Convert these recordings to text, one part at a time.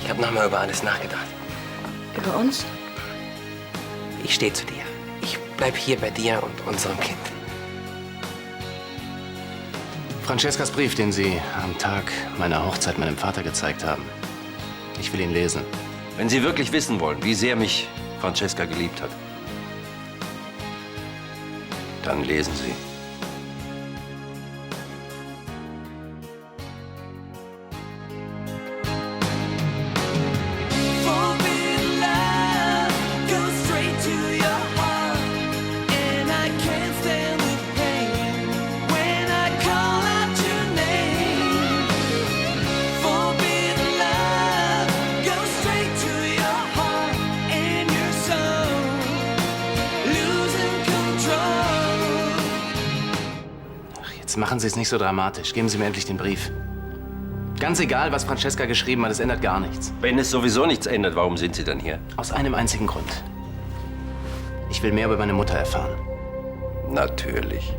Ich habe nochmal über alles nachgedacht. Über uns? Ich stehe zu dir. Ich bleib hier bei dir und unserem Kind. Francescas Brief, den Sie am Tag meiner Hochzeit meinem Vater gezeigt haben. Ich will ihn lesen. Wenn Sie wirklich wissen wollen, wie sehr mich Francesca geliebt hat, dann lesen Sie. Jetzt machen Sie es nicht so dramatisch. Geben Sie mir endlich den Brief. Ganz egal, was Francesca geschrieben hat, es ändert gar nichts. Wenn es sowieso nichts ändert, warum sind Sie dann hier? Aus einem einzigen Grund. Ich will mehr über meine Mutter erfahren. Natürlich.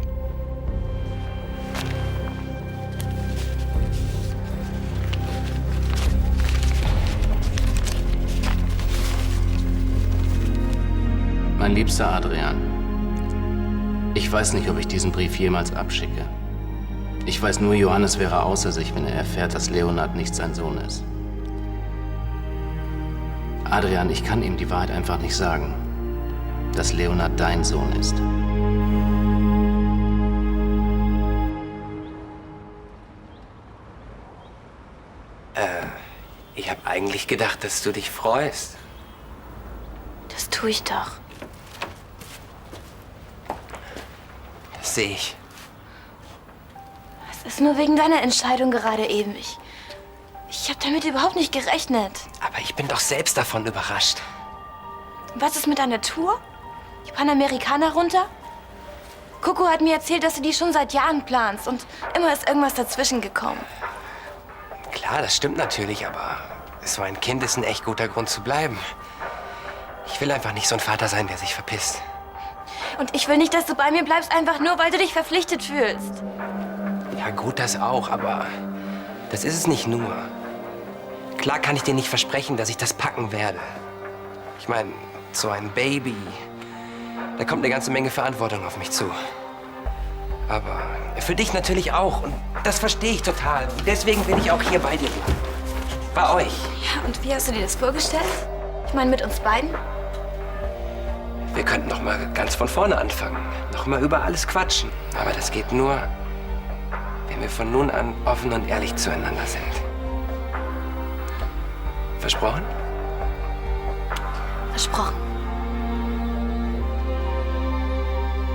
Mein liebster Adrian, ich weiß nicht, ob ich diesen Brief jemals abschicke. Ich weiß nur, Johannes wäre außer sich, wenn er erfährt, dass Leonard nicht sein Sohn ist. Adrian, ich kann ihm die Wahrheit einfach nicht sagen, dass Leonard dein Sohn ist. Ich habe eigentlich gedacht, dass du dich freust. Das tue ich doch. Das sehe ich. Es ist nur wegen deiner Entscheidung gerade eben. Ich habe damit überhaupt nicht gerechnet. Aber ich bin doch selbst davon überrascht. Was ist mit deiner Tour? Die Panamerikaner runter? Coco hat mir erzählt, dass du die schon seit Jahren planst und immer ist irgendwas dazwischen gekommen. Klar, das stimmt natürlich, aber so ein Kind ist ein echt guter Grund zu bleiben. Ich will einfach nicht so ein Vater sein, der sich verpisst. Und ich will nicht, dass du bei mir bleibst, einfach nur, weil du dich verpflichtet fühlst. Ja gut, das auch, aber das ist es nicht nur. Klar kann ich dir nicht versprechen, dass ich das packen werde. Ich meine, so ein Baby, da kommt eine ganze Menge Verantwortung auf mich zu. Aber für dich natürlich auch und das verstehe ich total. Und deswegen will ich auch hier bei dir bleiben. Bei euch. Ja, und wie hast du dir das vorgestellt? Ich meine, mit uns beiden? Wir könnten noch mal ganz von vorne anfangen. Noch mal über alles quatschen. Aber das geht nur, wenn wir von nun an offen und ehrlich zueinander sind. Versprochen? Versprochen.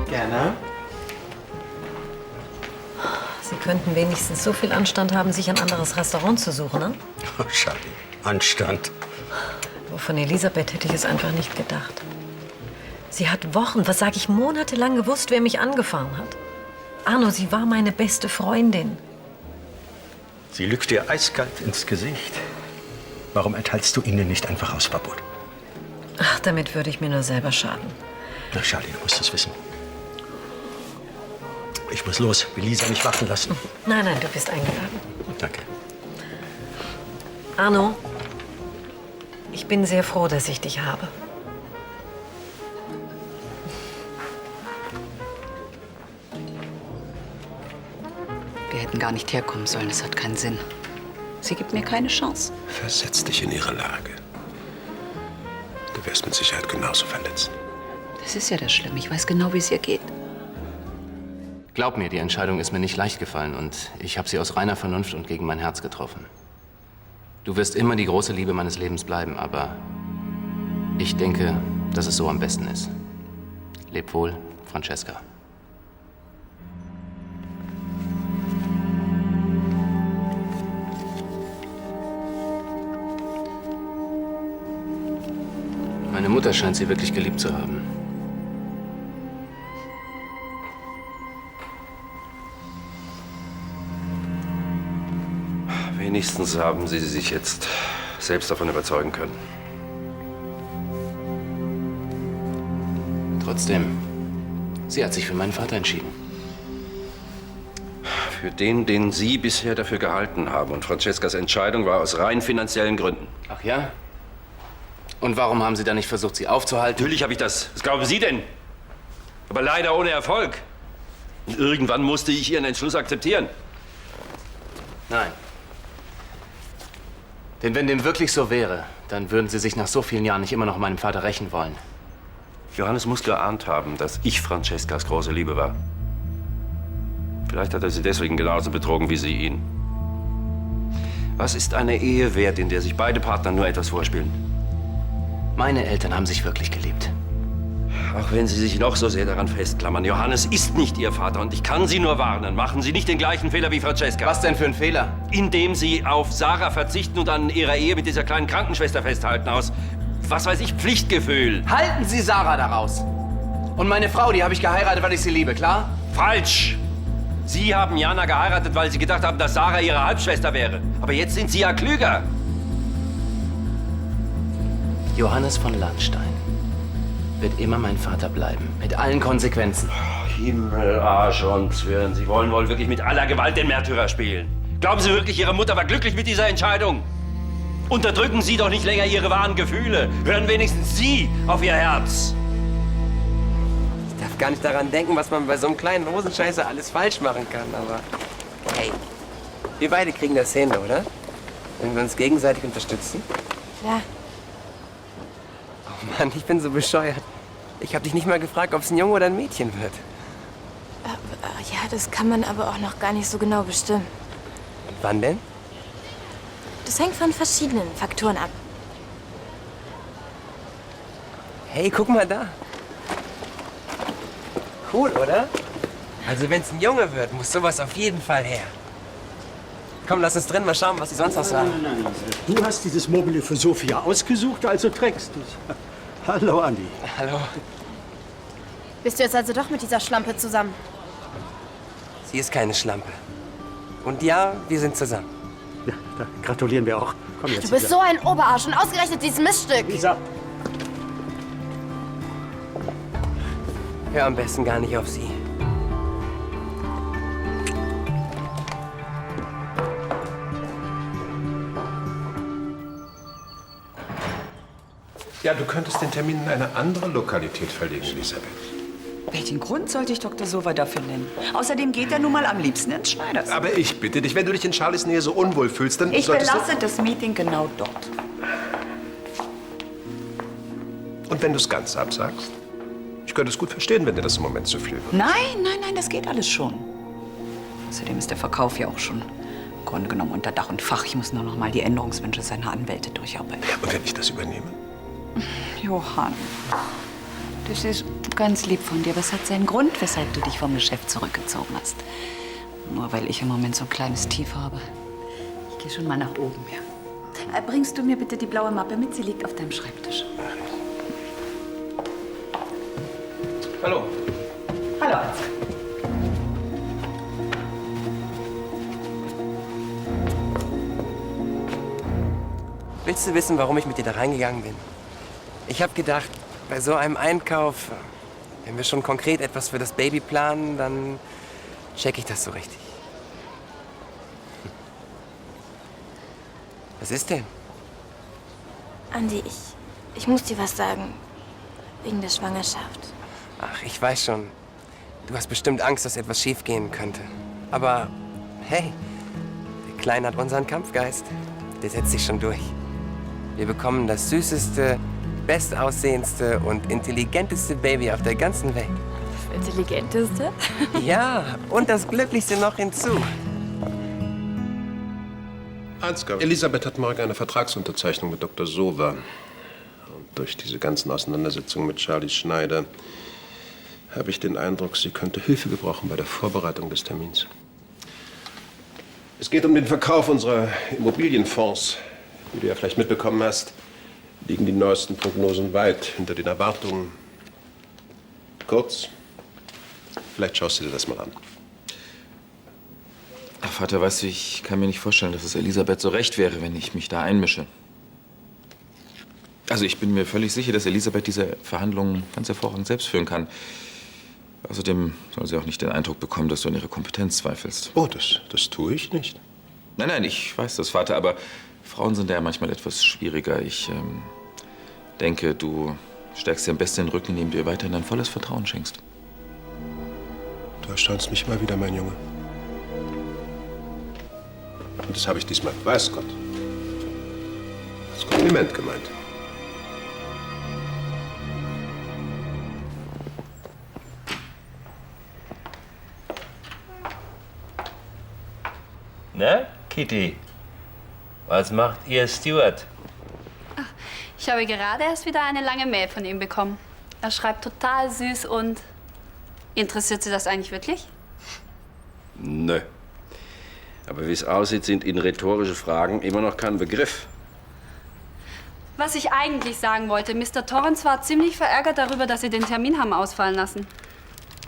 Gerne. Sie könnten wenigstens so viel Anstand haben, sich ein anderes Restaurant zu suchen, ne? Oh, Charlie, Anstand. Von Elisabeth hätte ich es einfach nicht gedacht. Sie hat Wochen, was sage ich, monatelang gewusst, wer mich angefahren hat. Arno, sie war meine beste Freundin. Sie lügt dir eiskalt ins Gesicht. Warum erteilst du ihnen nicht einfach Hausverbot? Ach, damit würde ich mir nur selber schaden. Na, Charlie, du musst es wissen. Ich muss los. Will Lisa nicht warten lassen. Nein, nein, du bist eingeladen. Danke. Arno, ich bin sehr froh, dass ich dich habe. Wir hätten gar nicht herkommen sollen, es hat keinen Sinn. Sie gibt mir keine Chance. Versetz dich in ihre Lage. Du wärst mit Sicherheit genauso verletzt. Das ist ja das Schlimme. Ich weiß genau, wie es ihr geht. Glaub mir, die Entscheidung ist mir nicht leicht gefallen und ich habe sie aus reiner Vernunft und gegen mein Herz getroffen. Du wirst immer die große Liebe meines Lebens bleiben, aber ich denke, dass es so am besten ist. Leb wohl, Francesca. Meine Mutter scheint sie wirklich geliebt zu haben. Wenigstens haben Sie sich jetzt selbst davon überzeugen können. Trotzdem, sie hat sich für meinen Vater entschieden. Für den Sie bisher dafür gehalten haben. Und Francescas Entscheidung war aus rein finanziellen Gründen. Ach ja? Und warum haben Sie dann nicht versucht, sie aufzuhalten? Natürlich habe ich das. Was glauben Sie denn? Aber leider ohne Erfolg. Und irgendwann musste ich Ihren Entschluss akzeptieren. Nein. Denn wenn dem wirklich so wäre, dann würden Sie sich nach so vielen Jahren nicht immer noch an meinem Vater rächen wollen. Johannes muss geahnt haben, dass ich Francescas große Liebe war. Vielleicht hat er sie deswegen genauso betrogen wie sie ihn. Was ist eine Ehe wert, in der sich beide Partner nur etwas vorspielen? Meine Eltern haben sich wirklich geliebt. Auch wenn Sie sich noch so sehr daran festklammern, Johannes ist nicht Ihr Vater und ich kann Sie nur warnen. Machen Sie nicht den gleichen Fehler wie Francesca. Was denn für ein Fehler? Indem Sie auf Sarah verzichten und an Ihrer Ehe mit dieser kleinen Krankenschwester festhalten aus, was weiß ich, Pflichtgefühl. Halten Sie Sarah daraus! Und meine Frau, die habe ich geheiratet, weil ich sie liebe, klar? Falsch! Sie haben Jana geheiratet, weil Sie gedacht haben, dass Sarah Ihre Halbschwester wäre. Aber jetzt sind Sie ja klüger. Johannes von Landstein wird immer mein Vater bleiben. Mit allen Konsequenzen. Himmel, Arsch und Zwirn. Sie wollen wohl wirklich mit aller Gewalt den Märtyrer spielen. Glauben Sie wirklich, Ihre Mutter war glücklich mit dieser Entscheidung? Unterdrücken Sie doch nicht länger Ihre wahren Gefühle. Hören wenigstens Sie auf Ihr Herz. Ich darf gar nicht daran denken, was man bei so einem kleinen Rosenscheißer alles falsch machen kann, aber hey, wir beide kriegen das hin, oder? Wenn wir uns gegenseitig unterstützen. Klar. Oh Mann, ich bin so bescheuert. Ich habe dich nicht mal gefragt, ob es ein Junge oder ein Mädchen wird. Ja, das kann man aber auch noch gar nicht so genau bestimmen. Wann denn? Das hängt von verschiedenen Faktoren ab. Hey, guck mal da. Cool, oder? Also wenn es ein Junge wird, muss sowas auf jeden Fall her. Komm, lass uns drin mal schauen, was sie sonst noch sagen. Nein. Du hast dieses Mobile für Sophia ausgesucht, also trägst du es. Hallo, Andi. Hallo. Bist du jetzt also doch mit dieser Schlampe zusammen? Sie ist keine Schlampe. Und ja, wir sind zusammen. Ja, da gratulieren wir auch. Komm jetzt. Du bist so ein Oberarsch und ausgerechnet dieses Miststück. Lisa. Hör am besten gar nicht auf sie. Ja, du könntest den Termin in eine andere Lokalität verlegen, Elisabeth. Welchen Grund sollte ich Dr. Sova dafür nennen? Außerdem geht er nun mal am liebsten ins Schneiders. Aber ich bitte dich, wenn du dich in Charlies Nähe so unwohl fühlst, dann Ich solltest belasse das Meeting genau dort. du... Und wenn du es ganz absagst? Ich könnte es gut verstehen, wenn dir das im Moment zu viel wird. Nein, das geht alles schon. Außerdem ist der Verkauf ja auch schon im Grunde genommen unter Dach und Fach. Ich muss nur noch mal die Änderungswünsche seiner Anwälte durcharbeiten. Ja, und wenn ich das übernehme? Johann, das ist ganz lieb von dir. Aber es hat seinen Grund, weshalb du dich vom Geschäft zurückgezogen hast. Nur weil ich im Moment so ein kleines Tief habe. Ich gehe schon mal nach oben, ja. Bringst du mir bitte die blaue Mappe mit? Sie liegt auf deinem Schreibtisch. Hallo. Hallo, Ansgar. Willst du wissen, warum ich mit dir da reingegangen bin? Ich habe gedacht, bei so einem Einkauf, wenn wir schon konkret etwas für das Baby planen, dann check ich das so richtig. Was ist denn? Andi, ich muss dir was sagen. Wegen der Schwangerschaft. Ach, ich weiß schon. Du hast bestimmt Angst, dass etwas schiefgehen könnte. Aber hey, der Kleine hat unseren Kampfgeist. Der setzt sich schon durch. Wir bekommen das süßeste, bestaussehendste und intelligenteste Baby auf der ganzen Welt. Das Intelligenteste? Ja, und das Glücklichste noch hinzu. Ansgar, Elisabeth hat morgen eine Vertragsunterzeichnung mit Dr. Sova. Und durch diese ganzen Auseinandersetzungen mit Charlie Schneider habe ich den Eindruck, sie könnte Hilfe gebrauchen bei der Vorbereitung des Termins. Es geht um den Verkauf unserer Immobilienfonds. Wie du ja vielleicht mitbekommen hast, liegen die neuesten Prognosen weit hinter den Erwartungen. Kurz, vielleicht schaust du dir das mal an. Ach, Vater, weißt du, ich kann mir nicht vorstellen, dass es Elisabeth so recht wäre, wenn ich mich da einmische. Also ich bin mir völlig sicher, dass Elisabeth diese Verhandlungen ganz hervorragend selbst führen kann. Außerdem soll sie auch nicht den Eindruck bekommen, dass du an ihrer Kompetenz zweifelst. Oh, das tue ich nicht. Nein, ich weiß das, Vater, aber Frauen sind ja manchmal etwas schwieriger. Ich denke, du stärkst dir am besten den Rücken, indem du ihr weiterhin dein volles Vertrauen schenkst. Du erstaunst mich mal wieder, mein Junge. Und das habe ich diesmal, weiß Gott, als Kompliment gemeint. Na, Kitty? Was macht ihr Stuart? Ich habe gerade erst wieder eine lange Mail von ihm bekommen. Er schreibt total süß und... Interessiert Sie das eigentlich wirklich? Nö. Aber wie es aussieht, sind Ihnen rhetorische Fragen immer noch kein Begriff. Was ich eigentlich sagen wollte, Mr. Torrance war ziemlich verärgert darüber, dass Sie den Termin haben ausfallen lassen.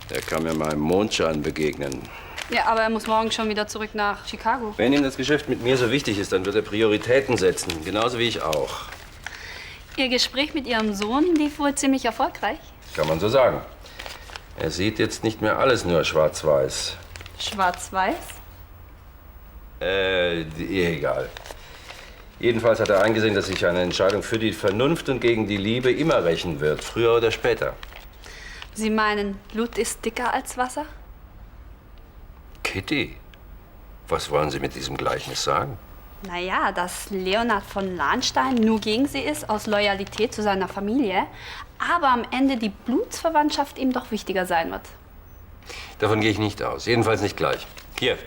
Er kann mir mal im Mondschein begegnen. Ja, aber er muss morgen schon wieder zurück nach Chicago. Wenn ihm das Geschäft mit mir so wichtig ist, dann wird er Prioritäten setzen. Genauso wie ich auch. Ihr Gespräch mit Ihrem Sohn lief wohl ziemlich erfolgreich. Kann man so sagen. Er sieht jetzt nicht mehr alles nur schwarz-weiß. Schwarz-weiß? Egal. Jedenfalls hat er eingesehen, dass sich eine Entscheidung für die Vernunft und gegen die Liebe immer rächen wird, früher oder später. Sie meinen, Blut ist dicker als Wasser? Kitty, was wollen Sie mit diesem Gleichnis sagen? Naja, dass Leonard von Lahnstein nur gegen sie ist, aus Loyalität zu seiner Familie, aber am Ende die Blutsverwandtschaft ihm doch wichtiger sein wird. Davon gehe ich nicht aus. Jedenfalls nicht gleich. Hier,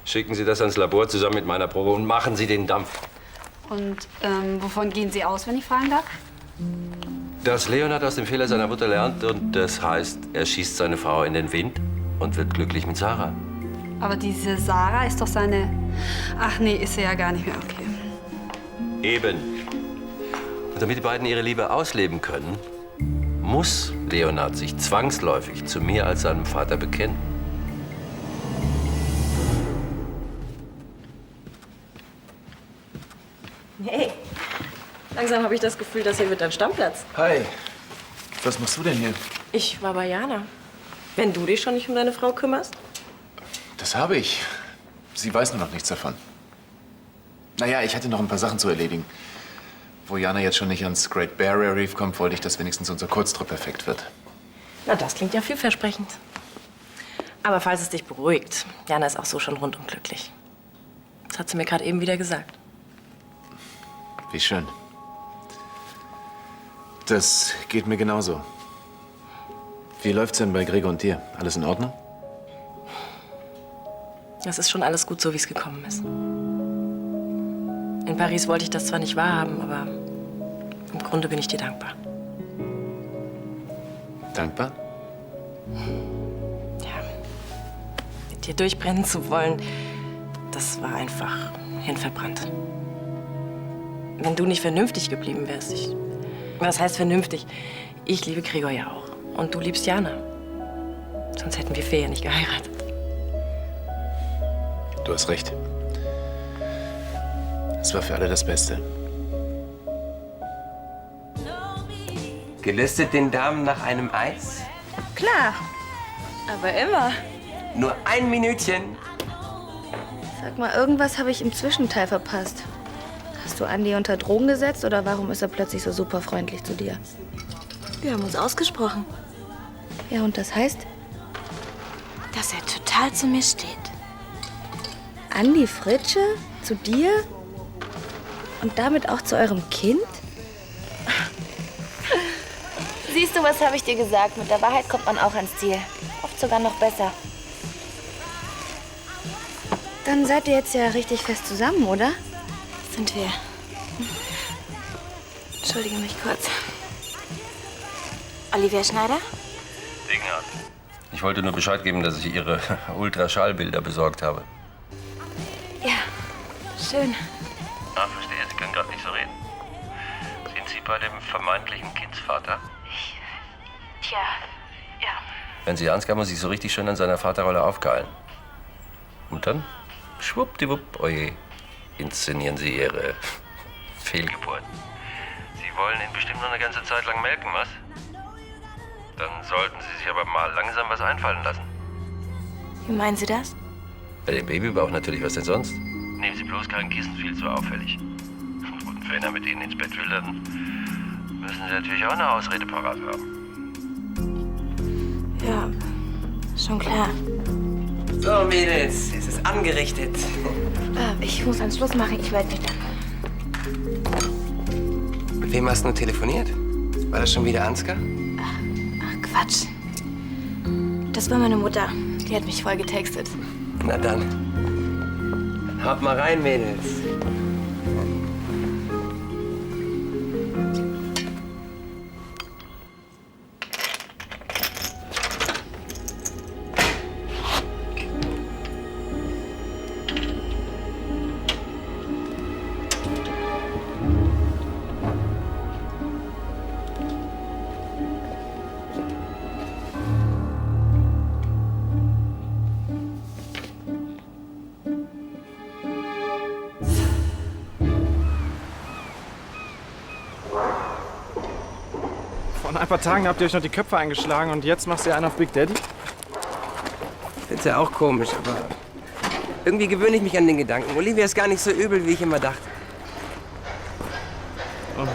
schicken Sie das ans Labor zusammen mit meiner Probe und machen Sie den Dampf. Und wovon gehen Sie aus, wenn ich fragen darf? Dass Leonard aus dem Fehler seiner Mutter lernt und das heißt, er schießt seine Frau in den Wind und wird glücklich mit Sarah. Aber diese Sarah ist doch seine... Ach nee, ist sie ja gar nicht mehr, okay. Eben. Und damit die beiden ihre Liebe ausleben können, muss Leonard sich zwangsläufig zu mir als seinem Vater bekennen. Hey, langsam habe ich das Gefühl, das hier wird dein Stammplatz. Hi. Was machst du denn hier? Ich war bei Jana. Wenn du dich schon nicht um deine Frau kümmerst? Das habe ich. Sie weiß nur noch nichts davon. Naja, ich hatte noch ein paar Sachen zu erledigen. Wo Jana jetzt schon nicht ans Great Barrier Reef kommt, wollte ich, dass wenigstens unser Kurztrip perfekt wird. Na, das klingt ja vielversprechend. Aber falls es dich beruhigt, Jana ist auch so schon rundum glücklich. Das hat sie mir gerade eben wieder gesagt. Wie schön. Das geht mir genauso. Wie läuft's denn bei Gregor und dir? Alles in Ordnung? Das ist schon alles gut, so wie es gekommen ist. In Paris wollte ich das zwar nicht wahrhaben, aber im Grunde bin ich dir dankbar. Dankbar? Ja. Mit dir durchbrennen zu wollen, das war einfach hirnverbrannt. Wenn du nicht vernünftig geblieben wärst, was heißt vernünftig? Ich liebe Gregor ja auch. Und du liebst Jana. Sonst hätten wir Fee ja nicht geheiratet. Du hast recht. Es war für alle das Beste. Gelüstet den Damen nach einem Eis? Klar, aber immer. Nur ein Minütchen. Sag mal, irgendwas habe ich im Zwischenteil verpasst. Hast du Andi unter Drogen gesetzt oder warum ist er plötzlich so super freundlich zu dir? Wir haben uns ausgesprochen, Ja, und das heißt? dass er total zu mir steht. Andi Fritsche? Zu dir? Und damit auch zu eurem Kind? Siehst du, was habe ich dir gesagt? Mit der Wahrheit kommt man auch ans Ziel. Oft sogar noch besser. Dann seid ihr jetzt ja richtig fest zusammen, oder? Sind wir. Entschuldige mich kurz. Olivia Schneider? Dingert. Ich wollte nur Bescheid geben, dass ich Ihre Ultraschallbilder besorgt habe. Ja, schön. Ah, verstehe. Sie können gerade nicht so reden. Sind Sie bei dem vermeintlichen Kindsvater? Tja, ja. Wenn Sie ernst haben, haben Sie sich so richtig schön an seiner Vaterrolle aufgehalten. Und dann, schwuppdiwupp, oje, inszenieren Sie Ihre Fehlgeburt. Sie wollen ihn bestimmt noch eine ganze Zeit lang melken, was? Dann sollten Sie sich aber mal langsam was einfallen lassen. Wie meinen Sie das? Bei dem Babybauch natürlich, was denn sonst? Nehmen Sie bloß kein Kissen, viel zu auffällig. Und wenn er mit Ihnen ins Bett will, dann müssen Sie natürlich auch eine Ausrede parat haben. Ja, schon klar. So, Mädels, es ist angerichtet. Ich muss einen Schluss machen, ich melde mich dann. Mit wem hast du nur telefoniert? War das schon wieder Ansgar? Ach, Quatsch. Das war meine Mutter. Die hat mich voll getextet. Na dann. Haut mal rein, Mädels. Vor ein paar Tagen habt ihr euch noch die Köpfe eingeschlagen und jetzt machst du einen auf Big Daddy? Find's ja auch komisch, aber irgendwie gewöhne ich mich an den Gedanken. Olivia ist gar nicht so übel, wie ich immer dachte. Und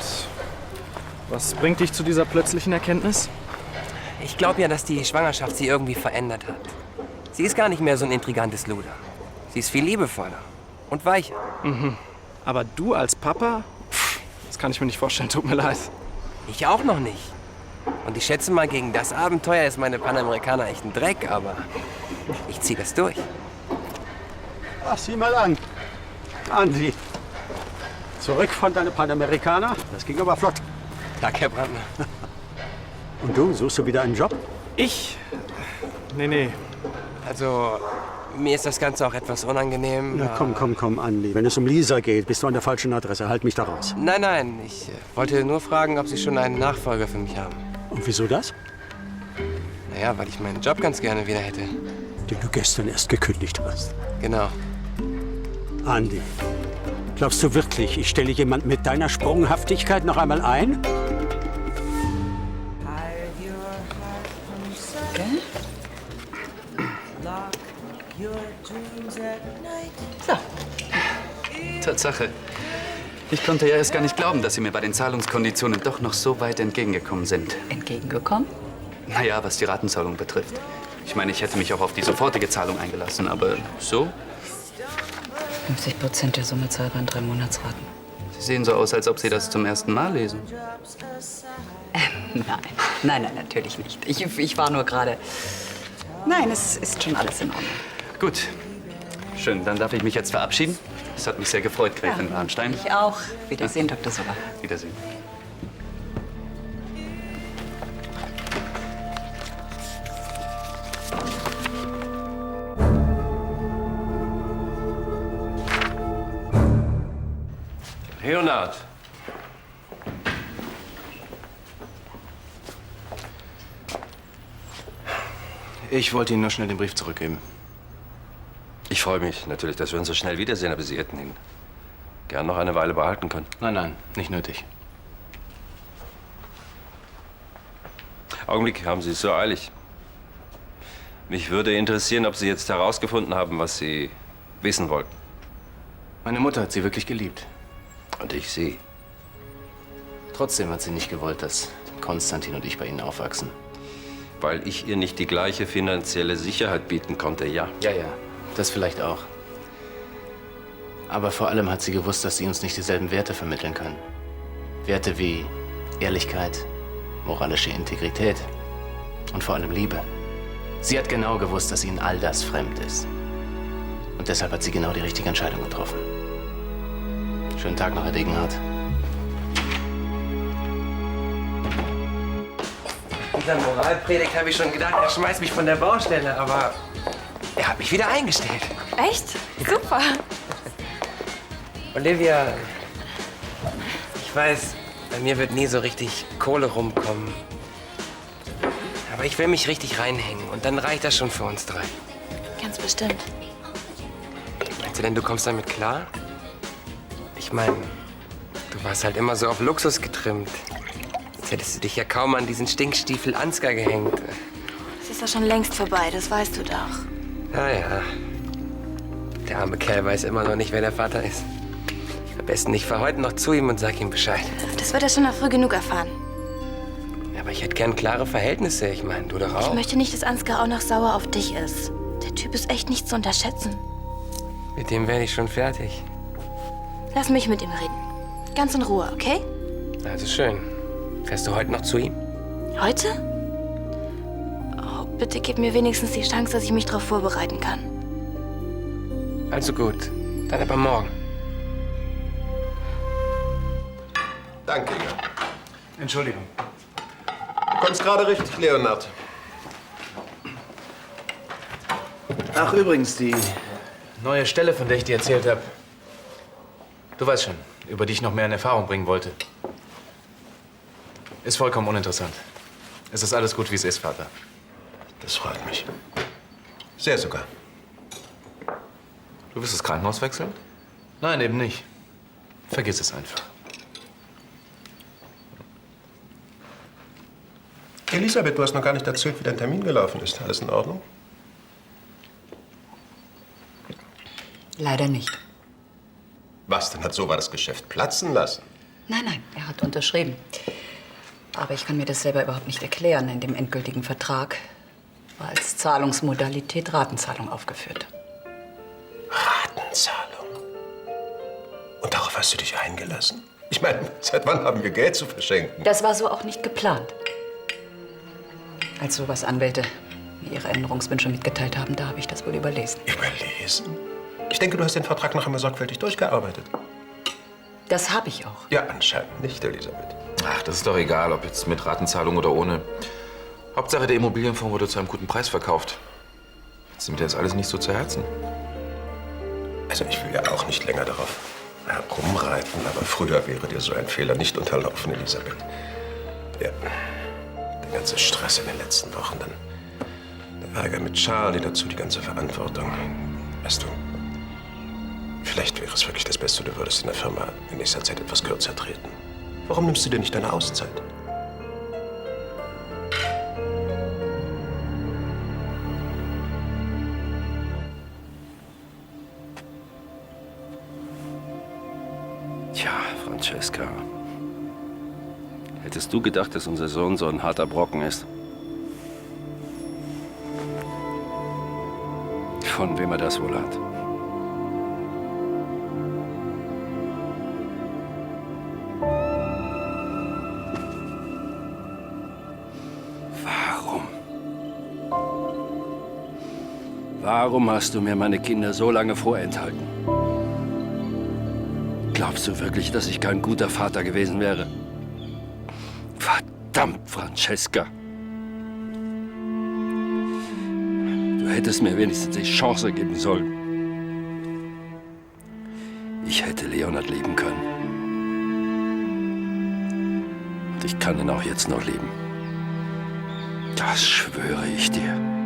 was bringt dich zu dieser plötzlichen Erkenntnis? Ich glaube ja, dass die Schwangerschaft sie irgendwie verändert hat. Sie ist gar nicht mehr so ein intrigantes Luder. Sie ist viel liebevoller und weicher. Mhm. Aber du als Papa? Das kann ich mir nicht vorstellen, tut mir leid. Ich auch noch nicht. Und ich schätze mal, gegen das Abenteuer ist meine Panamerikaner echt ein Dreck, aber ich ziehe das durch. Ach, sieh mal an. Andi. Zurück von deinen Panamerikaner? Das ging aber flott. Danke, Herr Brandner. Und du, suchst du wieder einen Job? Ich? Nee. Also, mir ist das Ganze auch etwas unangenehm. Na komm, Andi. Wenn es um Lisa geht, bist du an der falschen Adresse. Halt mich da raus. Nein, ich wollte nur fragen, ob Sie schon einen Nachfolger für mich haben. Und wieso das? Naja, weil ich meinen Job ganz gerne wieder hätte. Den du gestern erst gekündigt hast. Genau. Andi, glaubst du wirklich, ich stelle jemand mit deiner Sprunghaftigkeit noch einmal ein? Tatsache. Ich konnte ja erst gar nicht glauben, dass Sie mir bei den Zahlungskonditionen doch noch so weit entgegengekommen sind. Entgegengekommen? Naja, was die Ratenzahlung betrifft. Ich meine, ich hätte mich auch auf die sofortige Zahlung eingelassen, aber so? 50% der Summe zahlbar in 3 Monatsraten. Sie sehen so aus, als ob Sie das zum ersten Mal lesen. Nein, natürlich nicht. Ich war nur gerade... Nein, es ist schon alles in Ordnung. Gut. Schön, dann darf ich mich jetzt verabschieden. Es hat mich sehr gefreut, Gräfin Arnstein. Ich auch. Wiedersehen, Dr. Sober. Wiedersehen. Leonard. Ich wollte Ihnen nur schnell den Brief zurückgeben. Ich freue mich natürlich, dass wir uns so schnell wiedersehen, aber Sie hätten ihn gern noch eine Weile behalten können. Nein, nicht nötig. Augenblick, haben Sie es so eilig? Mich würde interessieren, ob Sie jetzt herausgefunden haben, was Sie wissen wollten. Meine Mutter hat Sie wirklich geliebt. Und ich Sie. Trotzdem hat sie nicht gewollt, dass Konstantin und ich bei Ihnen aufwachsen. Weil ich ihr nicht die gleiche finanzielle Sicherheit bieten konnte, ja. Ja, das vielleicht auch. Aber vor allem hat sie gewusst, dass Sie uns nicht dieselben Werte vermitteln können. Werte wie Ehrlichkeit, moralische Integrität und vor allem Liebe. Sie hat genau gewusst, dass Ihnen all das fremd ist. Und deshalb hat sie genau die richtige Entscheidung getroffen. Schönen Tag noch, Herr Degenhardt. In der Moralpredigt habe ich schon gedacht, er schmeißt mich von der Baustelle, aber er hat mich wieder eingestellt. Echt? Super. Olivia, ich weiß, bei mir wird nie so richtig Kohle rumkommen. Aber ich will mich richtig reinhängen und dann reicht das schon für uns 3. Ganz bestimmt. Meinst du denn, du kommst damit klar? Ich meine, du warst halt immer so auf Luxus getrimmt. Jetzt hättest du dich ja kaum an diesen Stinkstiefel Ansgar gehängt. Das ist doch schon längst vorbei, das weißt du doch. Naja. Der arme Kerl weiß immer noch nicht, wer der Vater ist. Am besten ich fahr heute noch zu ihm und sag ihm Bescheid. Das wird er schon noch früh genug erfahren. Ja, aber ich hätte gern klare Verhältnisse. Ich meine, du doch auch. Ich möchte nicht, dass Ansgar auch noch sauer auf dich ist. Der Typ ist echt nicht zu unterschätzen. Mit dem werde ich schon fertig. Lass mich mit ihm reden. Ganz in Ruhe, okay? Also schön. Fährst du heute noch zu ihm? Heute? Oh, bitte gib mir wenigstens die Chance, dass ich mich darauf vorbereiten kann. Also gut. Dann aber morgen. Danke, Inga. Entschuldigung. Du kommst gerade richtig, Leonard. Ach, übrigens, die neue Stelle, von der ich dir erzählt habe. Du weißt schon, über die ich noch mehr in Erfahrung bringen wollte. Ist vollkommen uninteressant. Es ist alles gut, wie es ist, Vater. Das freut mich. Sehr sogar. Du wirst das Krankenhaus wechseln? Nein, eben nicht. Vergiss es einfach. Elisabeth, du hast noch gar nicht erzählt, wie dein Termin gelaufen ist. Alles in Ordnung? Leider nicht. Was denn? Hat Sova das Geschäft platzen lassen? Nein, nein, er hat unterschrieben. Aber ich kann mir das selber überhaupt nicht erklären. In dem endgültigen Vertrag war als Zahlungsmodalität Ratenzahlung aufgeführt. Ratenzahlung? Und darauf hast du dich eingelassen? Ich meine, seit wann haben wir Geld zu verschenken? Das war so auch nicht geplant. Als Sovas Anwälte mir ihre Änderungswünsche mitgeteilt haben, da habe ich das wohl überlesen. Überlesen? Ich denke, du hast den Vertrag noch einmal sorgfältig durchgearbeitet. Das habe ich auch. Ja, anscheinend nicht, Elisabeth. Ach, das ist doch egal, ob jetzt mit Ratenzahlung oder ohne. Hauptsache, der Immobilienfonds wurde zu einem guten Preis verkauft. Jetzt nimmt er das alles nicht so zu Herzen. Also ich will ja auch nicht länger darauf herumreiten, aber früher wäre dir so ein Fehler nicht unterlaufen, Elisabeth. Ja, der ganze Stress in den letzten Wochen, dann der Ärger mit Charlie, dazu die ganze Verantwortung. Weißt du, vielleicht wäre es wirklich das Beste, du würdest in der Firma in nächster Zeit etwas kürzer treten. Warum nimmst du dir nicht deine Auszeit? Tja, Francesca. Hättest du gedacht, dass unser Sohn so ein harter Brocken ist? Von wem er das wohl hat? Warum hast du mir meine Kinder so lange vorenthalten? Glaubst du wirklich, dass ich kein guter Vater gewesen wäre? Verdammt, Francesca! Du hättest mir wenigstens die Chance geben sollen. Ich hätte Leonard lieben können. Und ich kann ihn auch jetzt noch lieben. Das schwöre ich dir.